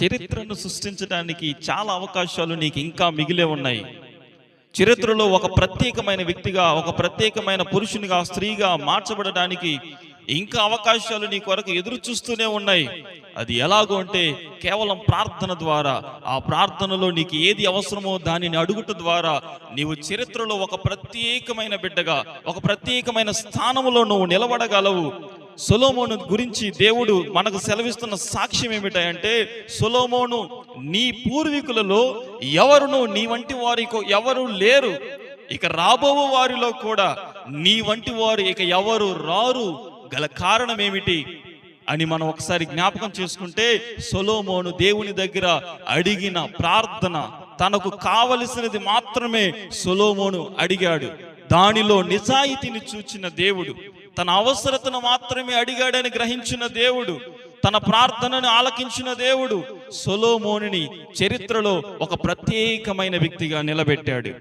చరిత్రను సృష్టించడానికి చాలా అవకాశాలు నీకు ఇంకా మిగిలే ఉన్నాయి. చరిత్రలో ఒక ప్రత్యేకమైన వ్యక్తిగా, ఒక ప్రత్యేకమైన పురుషునిగా, స్త్రీగా మార్చబడడానికి ఇంకా అవకాశాలు నీ కొరకు ఎదురు చూస్తూనే ఉన్నాయి. అది ఎలాగో అంటే కేవలం ప్రార్థన ద్వారా, ఆ ప్రార్థనలో నీకు ఏది అవసరమో దానిని అడుగుట ద్వారా నీవు చరిత్రలో ఒక ప్రత్యేకమైన బిడ్డగా, ఒక ప్రత్యేకమైన స్థానంలో నువ్వు నిలబడగలవు. సొలొమోను గురించి దేవుడు మనకు సెలవిస్తున్న సాక్ష్యం ఏమిటంటే, సొలొమోను నీ పూర్వీకులలో ఎవరును నీ వంటి వారికో ఎవరు లేరు, ఇక రాబో వారిలో కూడా నీ వంటి వారు ఇక ఎవరు రారు, గల కారణం ఏమిటి అని మనం ఒకసారి జ్ఞాపకం చేసుకుంటే, సొలొమోను దేవుని దగ్గర అడిగిన ప్రార్థన, తనకు కావలసినది మాత్రమే సొలొమోను అడిగాడు. దానిలో నిజాయితీని చూచిన దేవుడు, తన అవసరతను మాత్రమే అడిగాడని గ్రహించిన దేవుడు, తన ప్రార్థనను ఆలకించిన దేవుడు సొలొమోనుని చరిత్రలో ఒక ప్రత్యేకమైన వ్యక్తిగా నిలబెట్టాడు.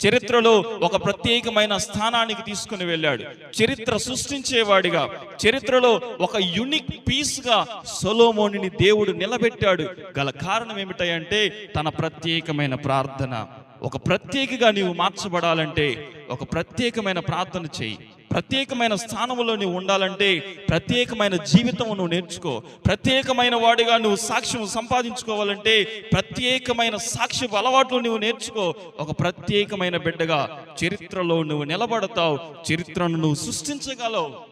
చరిత్రలో ఒక ప్రత్యేకమైన స్థానానికి తీసుకుని వెళ్ళాడు. చరిత్ర సృష్టించేవాడిగా, చరిత్రలో ఒక యునిక్ పీస్గా సొలొమోనుని దేవుడు నిలబెట్టాడు. గల కారణం ఏమిటంటే తన ప్రత్యేకమైన ప్రార్థన. ఒక ప్రత్యేకగా నీవు మార్చబడాలంటే ఒక ప్రత్యేకమైన ప్రార్థన చేయి. ప్రత్యేకమైన స్థానంలో నువ్వు ఉండాలంటే ప్రత్యేకమైన జీవితం నువ్వు నేర్చుకో. ప్రత్యేకమైన వాడిగా నువ్వు సాక్ష్యం సంపాదించుకోవాలంటే ప్రత్యేకమైన సాక్ష్యపు అలవాట్లు నువ్వు నేర్చుకో. ఒక ప్రత్యేకమైన బిడ్డగా చరిత్రలో నువ్వు నిలబడతావు. చరిత్రను నువ్వు సృష్టించగలవు.